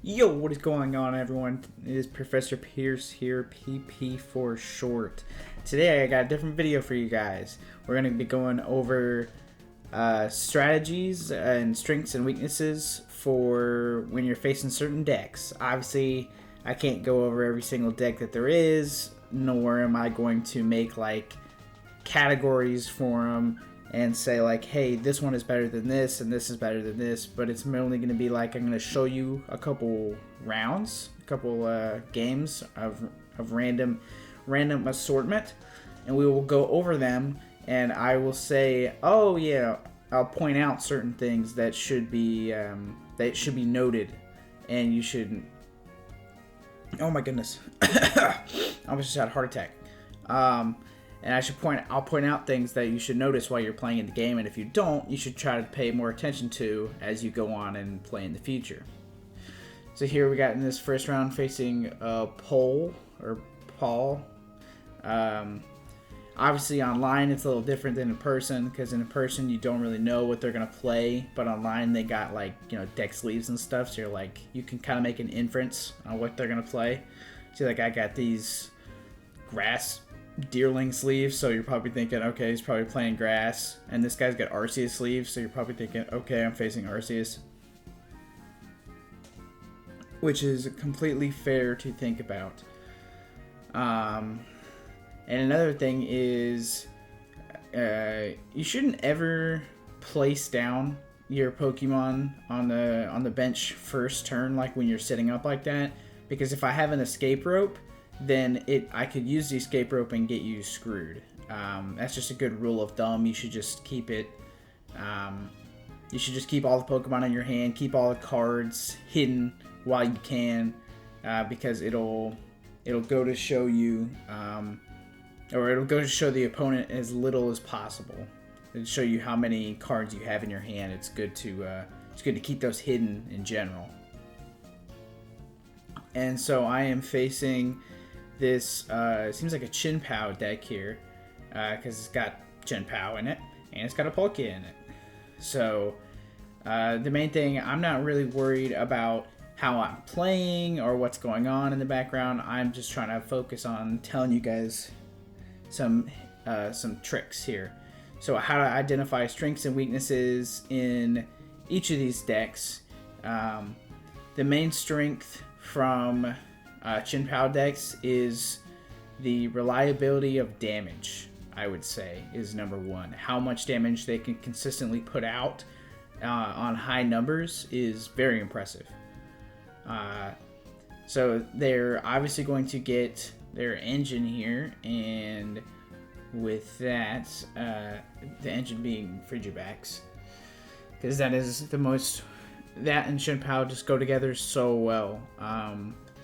Yo, what is going on, everyone? It is Professor Pierce here, PP for short. Today I got a different video for you guys. We're going to be going over strategies and strengths and weaknesses for when you're facing certain decks. Obviously, I can't go over every single deck that there is, nor am I going to make like categories for them and say like, hey, this one is better than this and this is better than this, but it's mainly going to be like, I'm going to show you a couple rounds, a couple games of random assortment, and we will go over them, and I will say, oh yeah, I'll point out certain things that should be noted, and you should, oh my goodness, I almost just had a heart attack. And I'll point out things that you should notice while you're playing in the game, and if you don't, you should try to pay more attention to as you go on and play in the future. So here we got in this first round facing Paul. Obviously online it's a little different than in person, because in person you don't really know what they're gonna play, but online they got like, you know, deck sleeves and stuff, so you can kind of make an inference on what they're gonna play. See, like I got these grass Deerling sleeves, so you're probably thinking, okay, he's probably playing grass. And this guy's got Arceus sleeves, so you're probably thinking, okay, I'm facing Arceus. Which is completely fair to think about. And another thing is, you shouldn't ever place down your Pokemon on the bench first turn, like when you're sitting up like that, because if I have an escape rope, then I could use the escape rope and get you screwed. That's just a good rule of thumb. You should just keep it. You should just keep all the Pokemon in your hand. Keep all the cards hidden while you can, because it'll go to show you, or it'll go to show the opponent as little as possible. It'll show you how many cards you have in your hand. It's good to keep those hidden in general. And so I am facing this, it seems like a Chin-Pao deck here, because it's got Chin-Pao in it, and it's got a Palkia in it. So, the main thing, I'm not really worried about how I'm playing or what's going on in the background. I'm just trying to focus on telling you guys some tricks here. So how to identify strengths and weaknesses in each of these decks. The main strength from Chin-Pao decks is the reliability of damage, I would say, is number one. How much damage they can consistently put out on high numbers is very impressive. So they're obviously going to get their engine here, and with that, the engine being Frigibax, because that is the most... That and Chin-Pao just go together so well.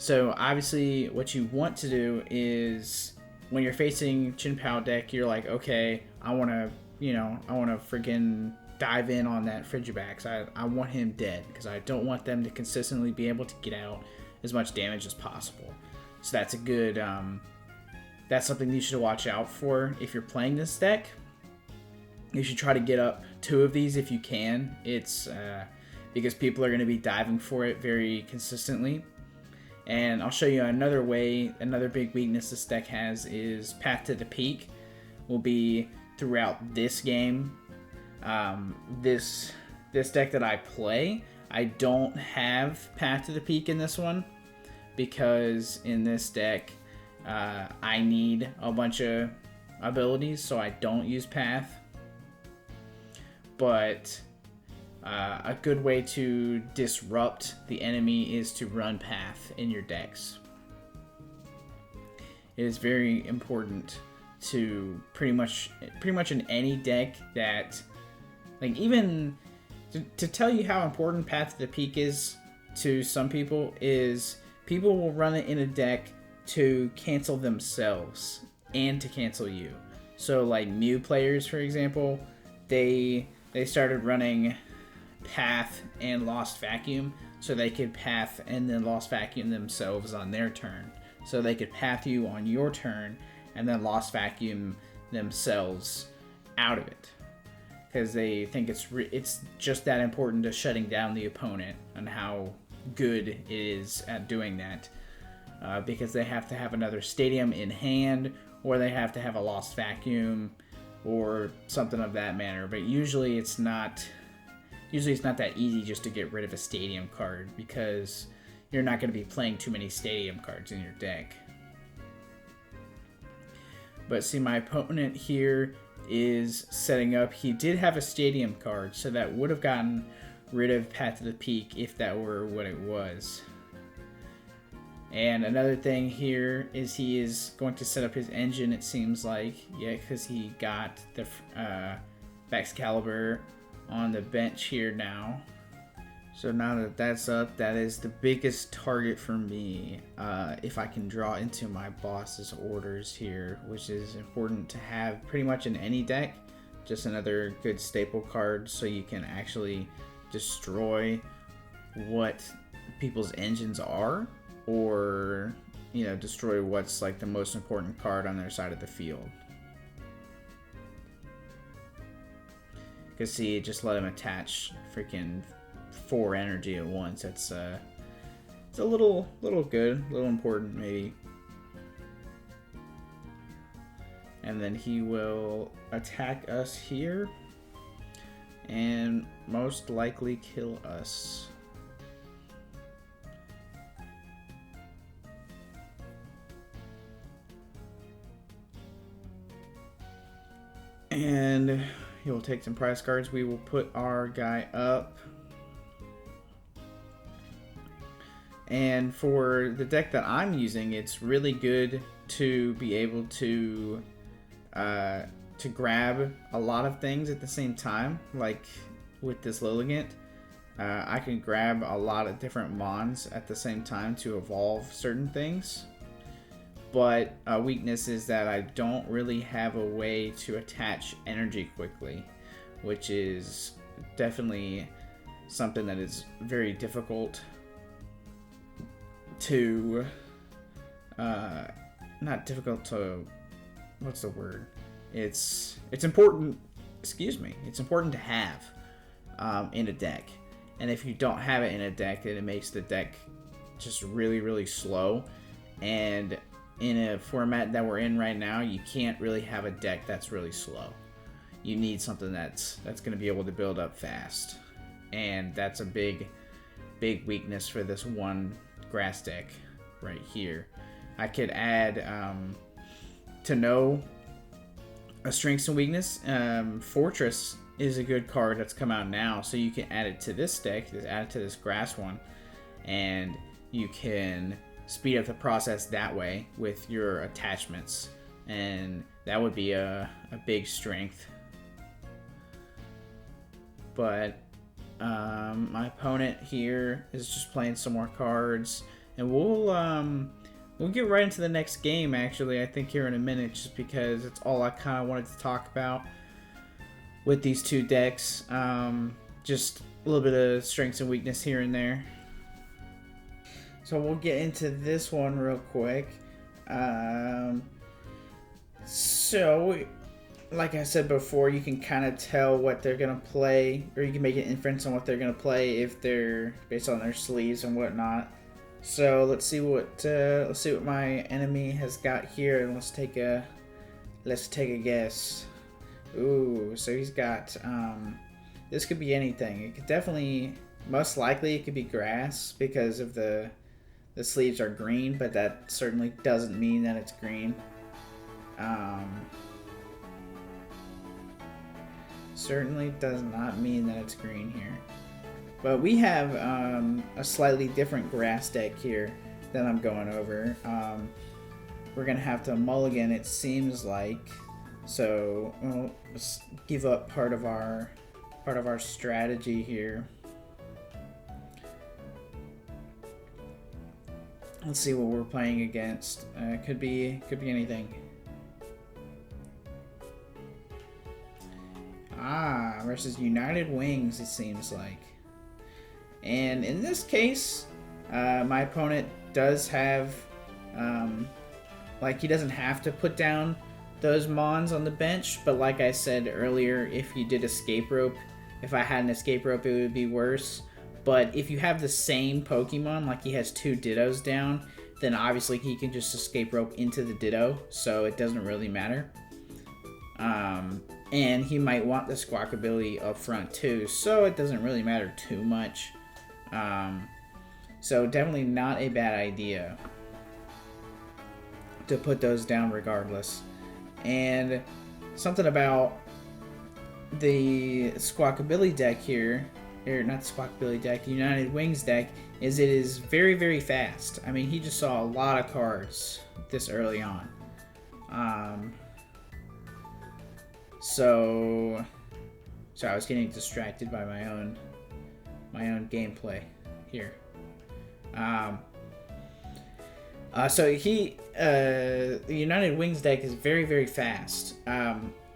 So obviously what you want to do is when you're facing Chin-Pao deck, you're like, okay, I want to freaking dive in on that Frigibax. I want him dead, because I don't want them to consistently be able to get out as much damage as possible. So that's a good, that's something you should watch out for if you're playing this deck. You should try to get up 2 of these if you can. It's, because people are going to be diving for it very consistently. And I'll show you another way, another big weakness this deck has is Path to the Peak will be throughout this game. This deck that I play, I don't have Path to the Peak in this one, because in this deck I need a bunch of abilities, so I don't use Path. But a good way to disrupt the enemy is to run Path in your decks. It is very important to pretty much in any deck that, like, even to tell you how important Path to the Peak is to some people is people will run it in a deck to cancel themselves and to cancel you. So like Mew players, for example, they started running Path and Lost Vacuum so they could Path and then Lost Vacuum themselves on their turn. So they could Path you on your turn and then Lost Vacuum themselves out of it, because they think it's just that important to shutting down the opponent and how good it is at doing that. Because they have to have another stadium in hand, or they have to have a lost vacuum, or something of that manner. But usually it's not that easy just to get rid of a stadium card, because you're not going to be playing too many stadium cards in your deck. But see, my opponent here is setting up. He did have a stadium card, so that would have gotten rid of Path to the Peak if that were what it was. And another thing here is he is going to set up his engine, it seems like. Yeah, because he got the Excalibur on the bench here now. So now that that's up, that is the biggest target for me. If I can draw into my boss's orders here, which is important to have pretty much in any deck. Just another good staple card so you can actually destroy what people's engines are. Or, you know, destroy what's like the most important card on their side of the field. Because see, just let him attach freaking 4 energy at once. It's a little good, a little important maybe. And then he will attack us here and most likely kill us. And he will take some prize cards. We will put our guy up. And for the deck that I'm using, it's really good to be able to grab a lot of things at the same time. Like with this Lilligant, I can grab a lot of different Mons at the same time to evolve certain things. But a weakness is that I don't really have a way to attach energy quickly, which is definitely something that is very difficult to, not difficult to, what's the word? It's important, it's important to have in a deck. And if you don't have it in a deck, then it makes the deck just really, really slow. And in a format that we're in right now, you can't really have a deck that's really slow. You need something that's going to be able to build up fast. And that's a big weakness for this one grass deck right here. I could add, to know a strengths and weakness, Fortress is a good card that's come out now. So you can add it to this deck, just add it to this grass one, and you can speed up the process that way with your attachments, and that would be a big strength. But my opponent here is just playing some more cards, and we'll get right into the next game actually, I think, here in a minute, just because it's all I kind of wanted to talk about with these two decks. Just a little bit of strengths and weakness here and there. So we'll get into this one real quick. So, like I said before, you can kind of tell what they're going to play, or you can make an inference on what they're going to play if they're based on their sleeves and whatnot. So let's see what my enemy has got here, and let's take a guess. Ooh, so he's got this could be anything. It could definitely, most likely, it could be grass because of the sleeves are green, but that certainly doesn't mean that it's green. Certainly does not mean that it's green here. But we have a slightly different grass deck here that I'm going over. We're gonna have to mulligan, it seems like. So we'll give up part of our strategy here. Let's see what we're playing against. Could be anything. Versus United Wings, it seems like. And in this case, my opponent does have, he doesn't have to put down those Mons on the bench, but like I said earlier, if you did escape rope, if I had an escape rope, it would be worse. But if you have the same Pokemon, like he has 2 Dittos down, then obviously he can just escape rope into the Ditto, so it doesn't really matter. And he might want the Squawk ability up front too, so it doesn't really matter too much. So definitely not a bad idea to put those down regardless. And something about the Squawkabilly deck here, or not the Squawkabilly deck, the United Wings deck, is it is very, very fast. I mean, he just saw a lot of cards this early on. So I was getting distracted by my own gameplay here. So the United Wings deck is very, very fast.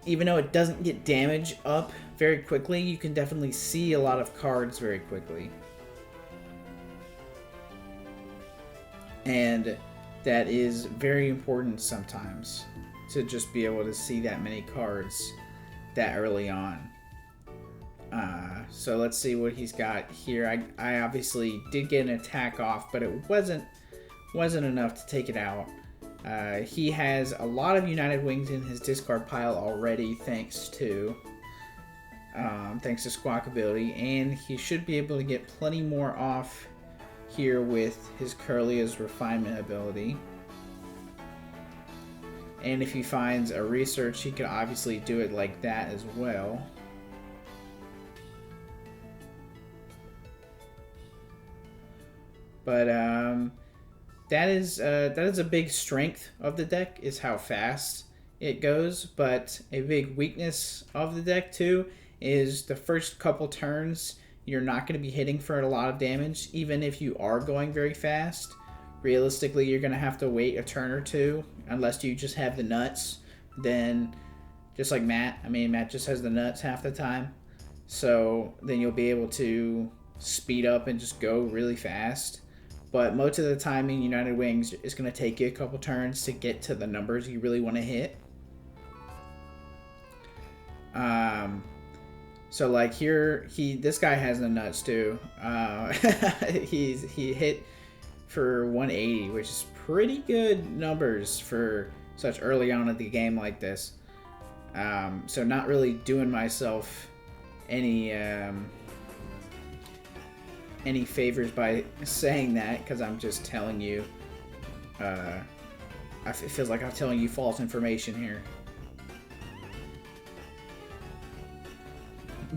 Even though it doesn't get damage up very quickly, you can definitely see a lot of cards very quickly. And that is very important sometimes, to just be able to see that many cards that early on. So let's see what he's got here. I obviously did get an attack off, but it wasn't enough to take it out. He has a lot of United Wings in his discard pile already, thanks to Squawkabilly, and he should be able to get plenty more off here with his Curlia's Refinement ability. And if he finds a research, he could obviously do it like that as well. But that is a big strength of the deck, is how fast it goes. But a big weakness of the deck too is the first couple turns you're not going to be hitting for a lot of damage, even if you are going very fast. Realistically, you're going to have to wait a turn or two, unless you just have the nuts. Then, just like Matt, I mean, Matt just has the nuts half the time. So then you'll be able to speed up and just go really fast. But most of the time in United Wings, it's going to take you a couple turns to get to the numbers you really want to hit. So like here, this guy has the nuts too. He hit for 180, which is pretty good numbers for such early on in the game like this. So not really doing myself any favors by saying that, because I'm just telling you. It feels like I'm telling you false information here.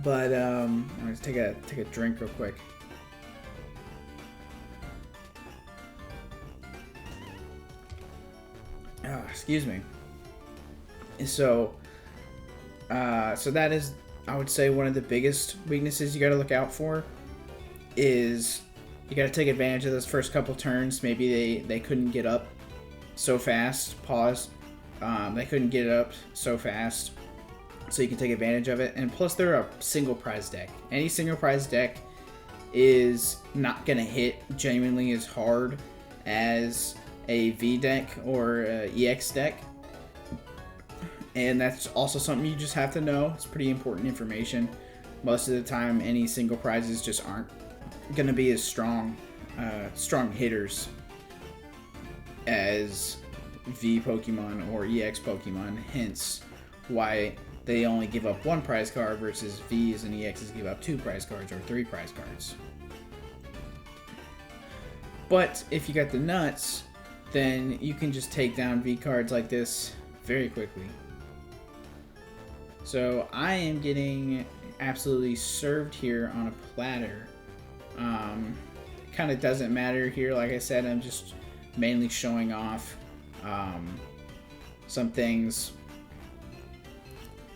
But I'm gonna take a drink real quick. Excuse me. So that is, I would say, one of the biggest weaknesses you got to look out for. Is you got to take advantage of those first couple turns. Maybe they couldn't get up so fast. Pause. They couldn't get up so fast, so you can take advantage of it. And plus, they're a single prize deck. Any single prize deck is not gonna hit genuinely as hard as a V deck or a EX deck. And that's also something you just have to know. It's pretty important information. Most of the time, any single prizes just aren't gonna be as strong hitters as V Pokemon or EX Pokemon, hence why they only give up 1 prize card versus Vs and EXs give up 2 prize cards or 3 prize cards. But if you got the nuts, then you can just take down V cards like this very quickly. So I am getting absolutely served here on a platter. Kind of doesn't matter here. Like I said, I'm just mainly showing off some things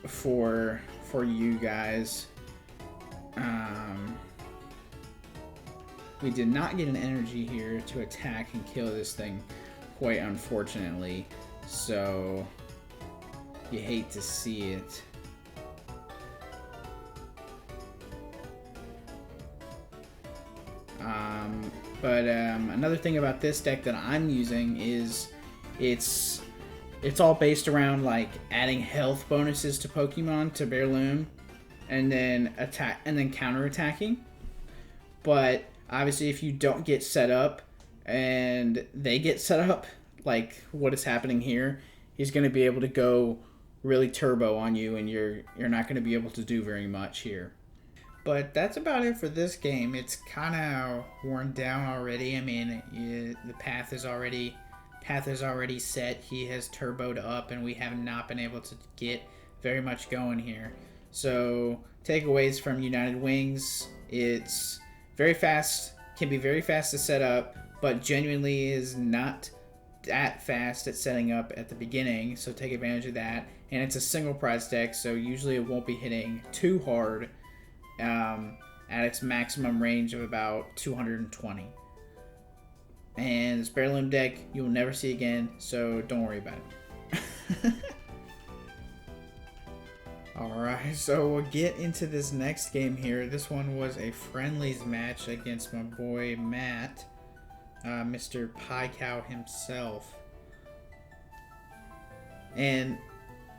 for you guys. We did not get an energy here to attack and kill this thing, quite unfortunately. So you hate to see it. But another thing about this deck that I'm using is it's all based around like adding health bonuses to Pokemon to Breloom, and then attack and then counter attacking. But obviously, if you don't get set up and they get set up, like what is happening here, he's going to be able to go really turbo on you, and you're not going to be able to do very much here. But that's about it for this game. It's kind of worn down already. I mean, the path is already set. He has turboed up, and we have not been able to get very much going here. So takeaways from United Wings: it's very fast, can be very fast to set up, but genuinely is not that fast at setting up at the beginning. So take advantage of that. And it's a single prize deck, so usually it won't be hitting too hard. At its maximum range of about 220. And this Barrel deck you will never see again, so don't worry about it. Alright, so we'll get into this next game here. This one was a friendlies match against my boy Matt, Mr. Pie Cow himself. And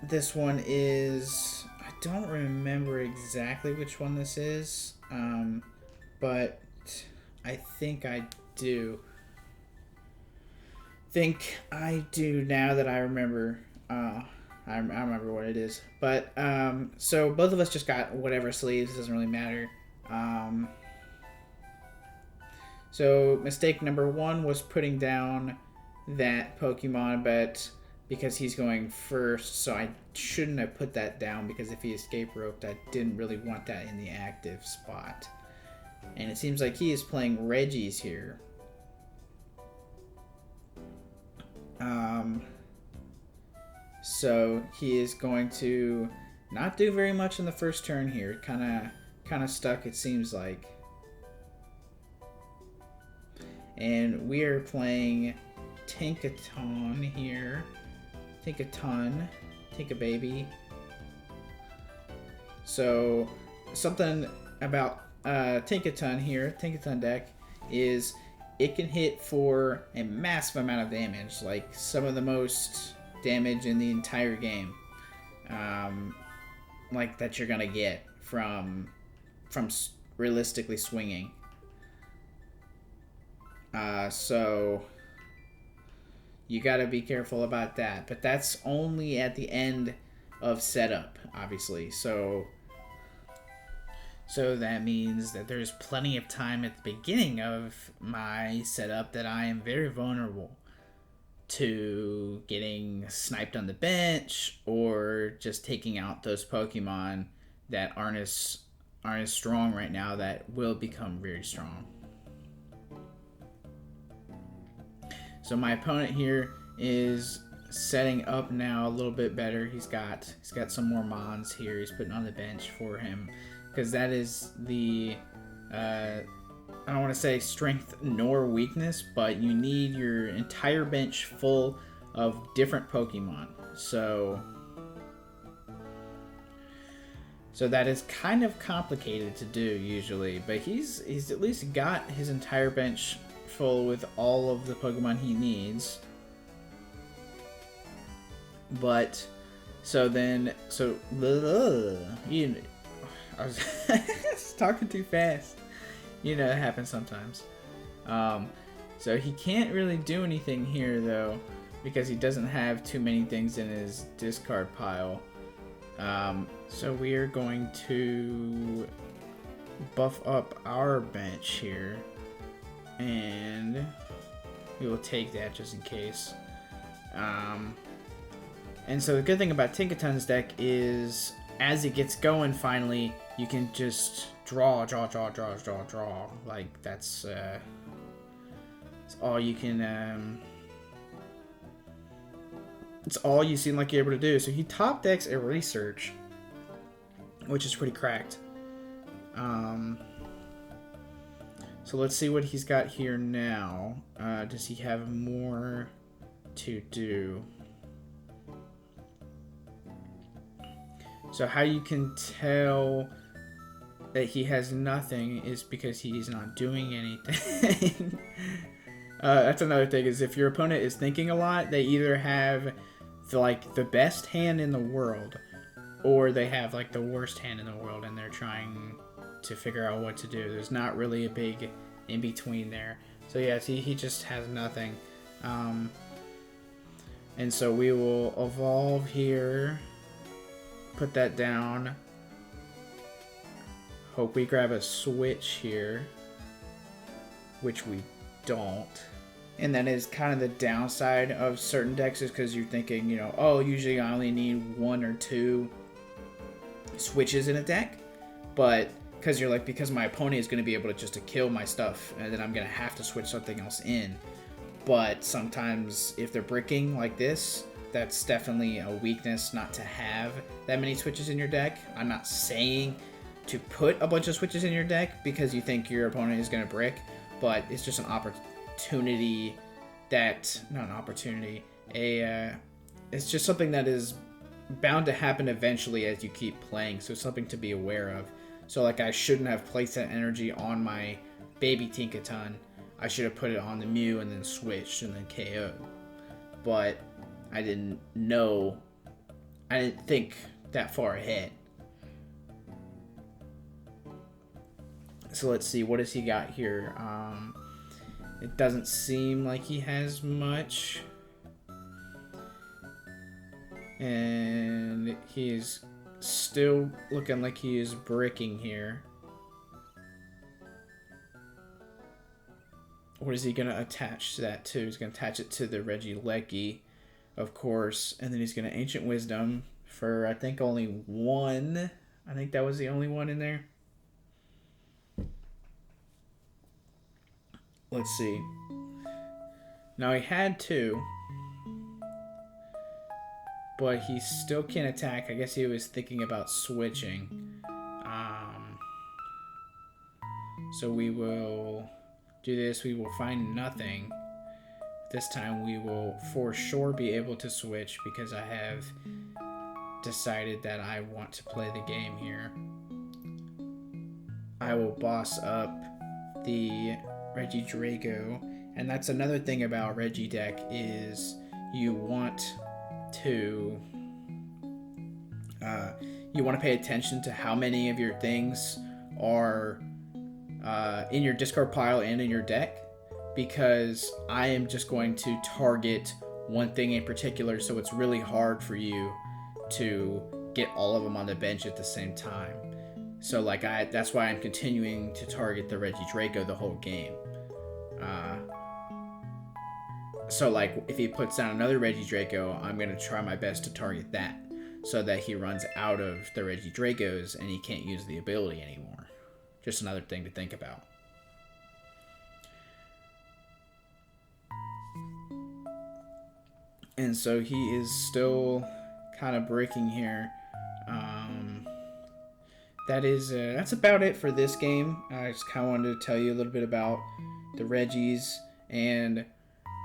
this one is... I don't remember exactly which one this is, but I think I do. Now that I remember. I remember what it is. But, so both of us just got whatever sleeves. It doesn't really matter. So mistake number one was putting down that Pokemon, but because he's going first, so I shouldn't have put that down, because if he escape roped, I didn't really want that in the active spot. And it seems like he is playing Reggie's here. So he is going to not do very much in the first turn here. Kind of stuck, it seems like. And we are playing Tinkaton here. Tinkababy. So something about Tinkaton here, Tinkaton deck, is it can hit for a massive amount of damage, like some of the most damage in the entire game, like that you're gonna get from realistically swinging. So you gotta be careful about that, but that's only at the end of setup, obviously. So that means that there's plenty of time at the beginning of my setup that I am very vulnerable to getting sniped on the bench, or just taking out those Pokemon that aren't as strong right now, that will become very strong. So my opponent here is setting up now a little bit better. He's got some more Mons here. He's putting on the bench for him, because that is the I don't want to say strength nor weakness, but you need your entire bench full of different Pokemon. So that is kind of complicated to do usually, but he's at least got his entire bench full with all of the Pokemon he needs. But I was talking too fast. You know, it happens sometimes. So he can't really do anything here though, because he doesn't have too many things in his discard pile. So we are going to buff up our bench here, and we will take that just in case. And so the good thing about Tinkaton's deck is, as it gets going finally, you can just draw. Like, that's all you can, it's all you seem like you're able to do. So he top decks a research, which is pretty cracked. So let's see what he's got here now. Does he have more to do? So how you can tell that he has nothing is because he's not doing anything. That's another thing, is if your opponent is thinking a lot, they either have the best hand in the world, or they have like the worst hand in the world, and they're trying to figure out what to do. There's not really a big in between there. So yeah, see, he just has nothing. And so we will evolve here, put that down. Hope we grab a switch here, which we don't. And that is kind of the downside of certain decks, is because you're thinking, you know, oh, usually I only need 1 or 2 switches in a deck. But because you're like, because my opponent is going to be able to kill my stuff, and then I'm going to have to switch something else in. But sometimes if they're bricking like this, that's definitely a weakness not to have that many switches in your deck. I'm not saying to put a bunch of switches in your deck because you think your opponent is going to brick, but it's just an opportunity that, not an opportunity, it's just something that is bound to happen eventually as you keep playing, so something to be aware of. So like, I shouldn't have placed that energy on my baby Tinkaton. I should have put it on the Mew and then switched and then KO. But I didn't know, I didn't think that far ahead. So let's see, what does he got here? It doesn't seem like he has much. And he's still looking like he is bricking here. What is he going to attach that to? He's going to attach it to the Regieleki, of course. And then he's going to Ancient Wisdom for, I think, only 1. I think that was the only one in there. Let's see. Now, he had 2. But he still can't attack. I guess he was thinking about switching. So we will do this. We will find nothing. This time we will for sure be able to switch because I have decided that I want to play the game here. I will boss up the Regidrago. And that's another thing about Regideck, is you want to pay attention to how many of your things are in your discard pile and in your deck, because I am just going to target one thing in particular, so it's really hard for you to get all of them on the bench at the same time. So like, that's why I'm continuing to target the Regidrago the whole game. So like, if he puts down another Regidrago, I'm going to try my best to target that, so that he runs out of the Regidragos and he can't use the ability anymore. Just another thing to think about. And so he is still kind of breaking here. That's about it for this game. I just kind of wanted to tell you a little bit about the Regis and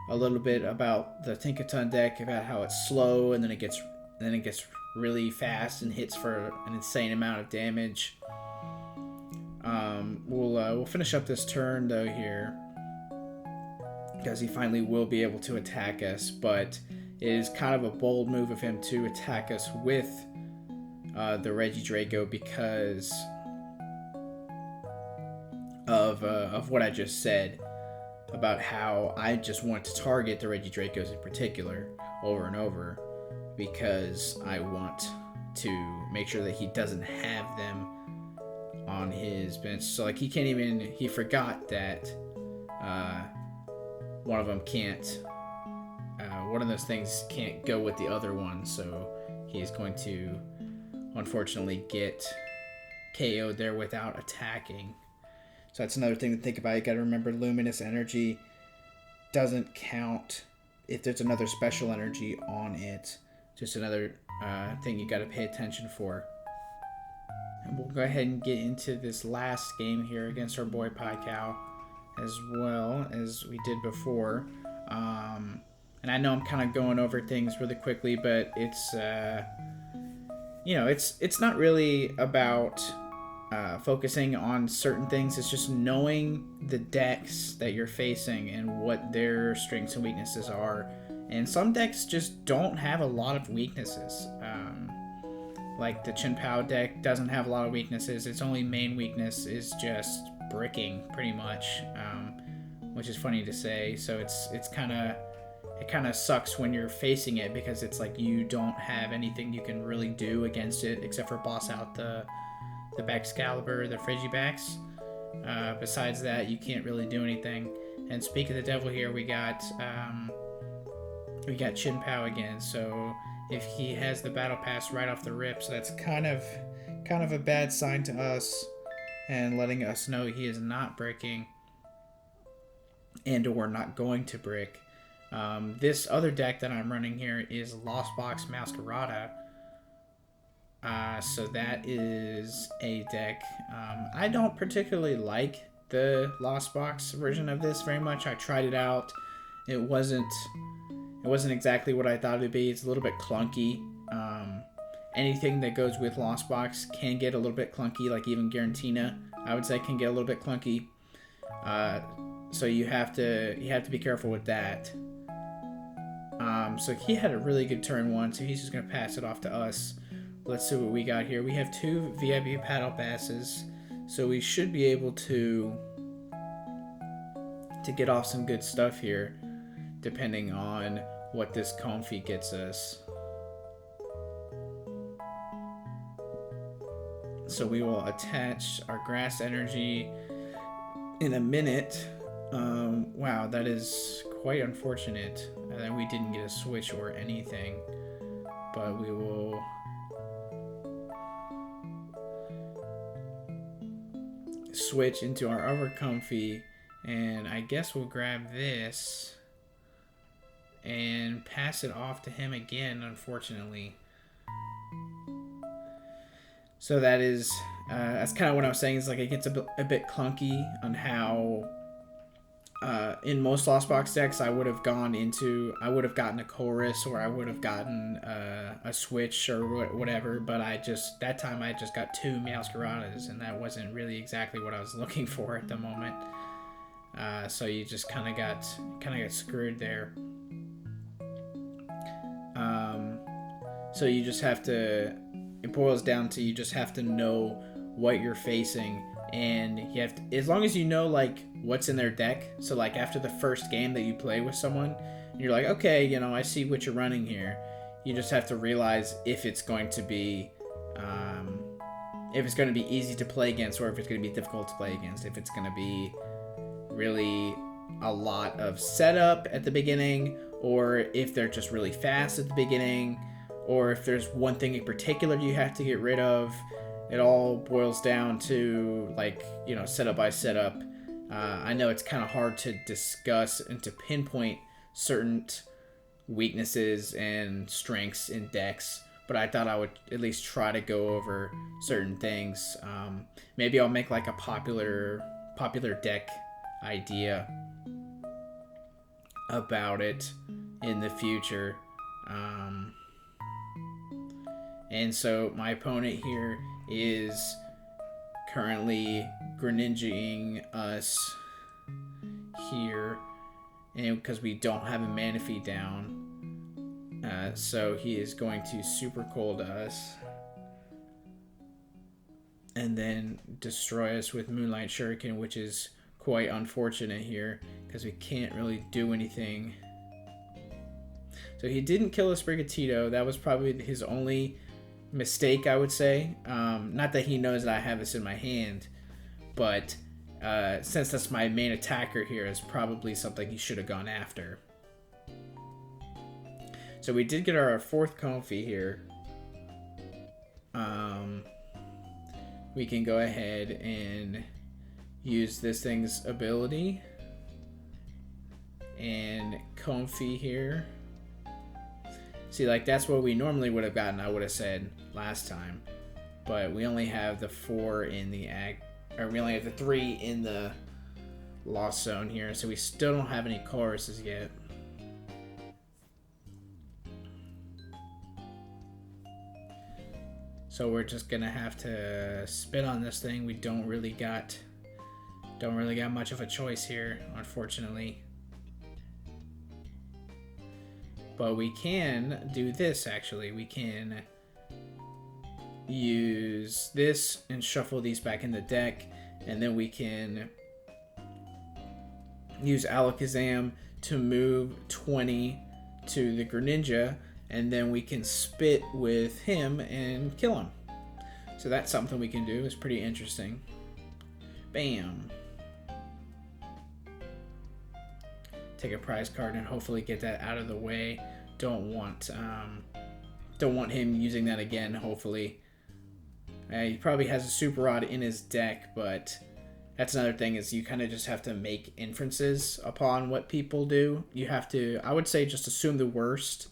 a little bit about the Tinkaton deck, about how it's slow and then it gets really fast and hits for an insane amount of damage. We'll finish up this turn though here, because he finally will be able to attack us, but it is kind of a bold move of him to attack us with the Regidrago because of what I just said about how I just want to target the Regidragos in particular over and over, because I want to make sure that he doesn't have them on his bench. So like, he forgot that one of them can't, one of those things can't go with the other one, so he's going to unfortunately get KO'd there without attacking. So that's another thing to think about. You gotta remember, Luminous Energy doesn't count if there's another special energy on it. Just another thing you gotta pay attention for. And we'll go ahead and get into this last game here against our boy Paikou, as well as we did before. And I know I'm kind of going over things really quickly, but it's it's not really about focusing on certain things. It's just knowing the decks that you're facing and what their strengths and weaknesses are. And some decks just don't have a lot of weaknesses. Like the Chin Pao deck doesn't have a lot of weaknesses. Its only main weakness is just bricking, pretty much, which is funny to say. So it kind of sucks when you're facing it, because it's like you don't have anything you can really do against it except for boss out the Baxcalibur, the Frigibacks. Besides that, you can't really do anything. And speak of the devil here, we got Chin Pao again. So if he has the battle pass right off the rip, so that's kind of a bad sign to us, and letting us know he is not breaking and or not going to brick. This other deck that I'm running here is Lost Box Masquerada. So that is a deck. I don't particularly like the Lost Box version of this very much. I tried it out. It wasn't exactly what I thought it would be. It's a little bit clunky. Anything that goes with Lost Box can get a little bit clunky, like even Garantina, I would say, can get a little bit clunky. So you have to be careful with that. So he had a really good turn one, so he's just going to pass it off to us. Let's see what we got here. We have 2 VIP Paddle Passes, so we should be able to get off some good stuff here, depending on what this Comfy gets us. So we will attach our Grass Energy in a minute. Wow, that is quite unfortunate that we didn't get a switch or anything, but we will switch into our other Comfy, and I guess we'll grab this and pass it off to him again, unfortunately. So that is that's kind of what I was saying, is like it gets a bit clunky on how in most Lost Box decks I would have gotten a chorus, or I would have gotten a switch or whatever, but that time I just got 2 Masqueradas, and that wasn't really exactly what I was looking for at the moment. So you just kind of got screwed there. So you just have to, it boils down to, you just have to know what you're facing, and you have to, as long as you know like what's in their deck. So like after the first game that you play with someone, you're like, okay, you know, I see what you're running here. You just have to realize if it's going to be easy to play against, or if it's going to be difficult to play against. If it's going to be really a lot of setup at the beginning, or if they're just really fast at the beginning, or if there's one thing in particular you have to get rid of. It all boils down to, like, you know, setup by setup. I know it's kind of hard to discuss and to pinpoint certain weaknesses and strengths in decks, but I thought I would at least try to go over certain things. Maybe I'll make like a popular deck idea about it in the future. And so my opponent here is currently Greninja-ing us here, and because we don't have a mana feed down, so he is going to super cold us and then destroy us with Moonlight Shuriken, which is quite unfortunate here because we can't really do anything. So he didn't kill a Sprigatito. That was probably his only mistake, I would say. Not that he knows that I have this in my hand, but since that's my main attacker here, is probably something he should have gone after. So we did get our 4th Comfy here. We can go ahead and use this thing's ability and Comfy here. See, like, that's what we normally would have gotten, I would have said last time. But we only have the 4 in the we only have the 3 in the Lost Zone here, so we still don't have any choruses yet. So we're just gonna have to spit on this thing. We don't really got much of a choice here, unfortunately. But we can do this, actually. We can use this and shuffle these back in the deck, and then we can use Alakazam to move 20 to the Greninja, and then we can spit with him and kill him. So that's something we can do. It's pretty interesting. Bam. Take a prize card and hopefully get that out of the way. Don't want him using that again, hopefully. He probably has a Super Rod in his deck, but that's another thing, is you kind of just have to make inferences upon what people do. You have to, I would say, just assume the worst.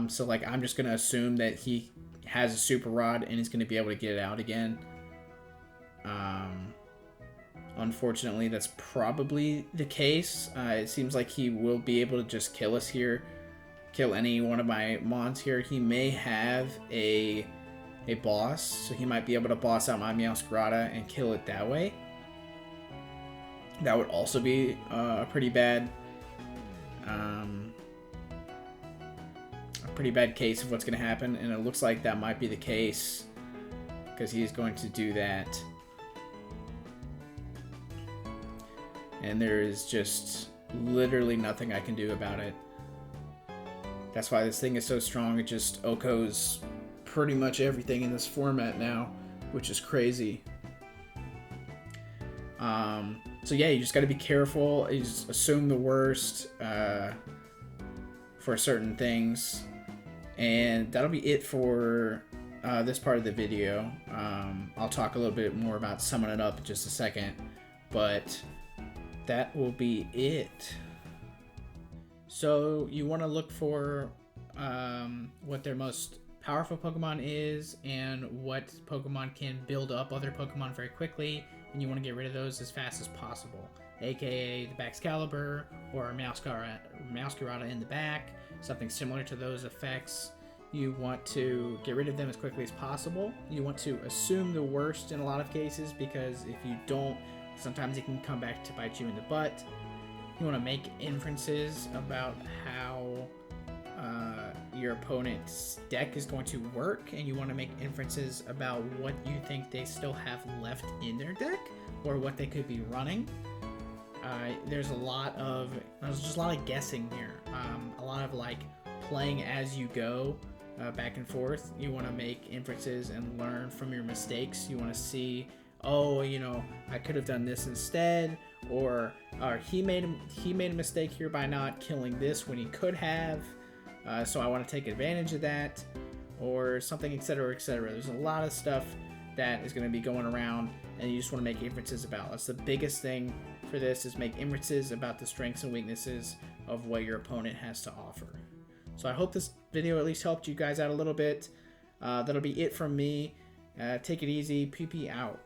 So like, I'm just going to assume that he has a Super Rod and he's going to be able to get it out again. Unfortunately, that's probably the case. It seems like he will be able to just kill us here. Kill any one of my mons here. He may have a boss, so he might be able to boss out my Meowscarada and kill it that way. That would also be a pretty bad case of what's going to happen, and it looks like that might be the case because he is going to do that. And there is just literally nothing I can do about it. That's why this thing is so strong. It just OHKOs pretty much everything in this format now, which is crazy. So yeah, you just got to be careful. You just assume the worst for certain things. And that'll be it for this part of the video. I'll talk a little bit more about summing it up in just a second. But that will be it. So you want to look for what their most powerful Pokemon is and what Pokemon can build up other Pokemon very quickly, and you want to get rid of those as fast as possible, aka the Baxcalibur or Meowscarada in the back, something similar to those effects. You want to get rid of them as quickly as possible. You want to assume the worst in a lot of cases, because if you don't, sometimes it can come back to bite you in the butt. You want to make inferences about how your opponent's deck is going to work, and you want to make inferences about what you think they still have left in their deck or what they could be running. There's just a lot of guessing here. A lot of like playing as you go, back and forth. You want to make inferences and learn from your mistakes. You want to see, oh, you know, I could have done this instead, or he made a mistake here by not killing this when he could have, so I want to take advantage of that, or something, etc., etc. There's a lot of stuff that is going to be going around, and you just want to make inferences about. That's the biggest thing for this, is make inferences about the strengths and weaknesses of what your opponent has to offer. So I hope this video at least helped you guys out a little bit. That'll be it from me. Take it easy. PP out.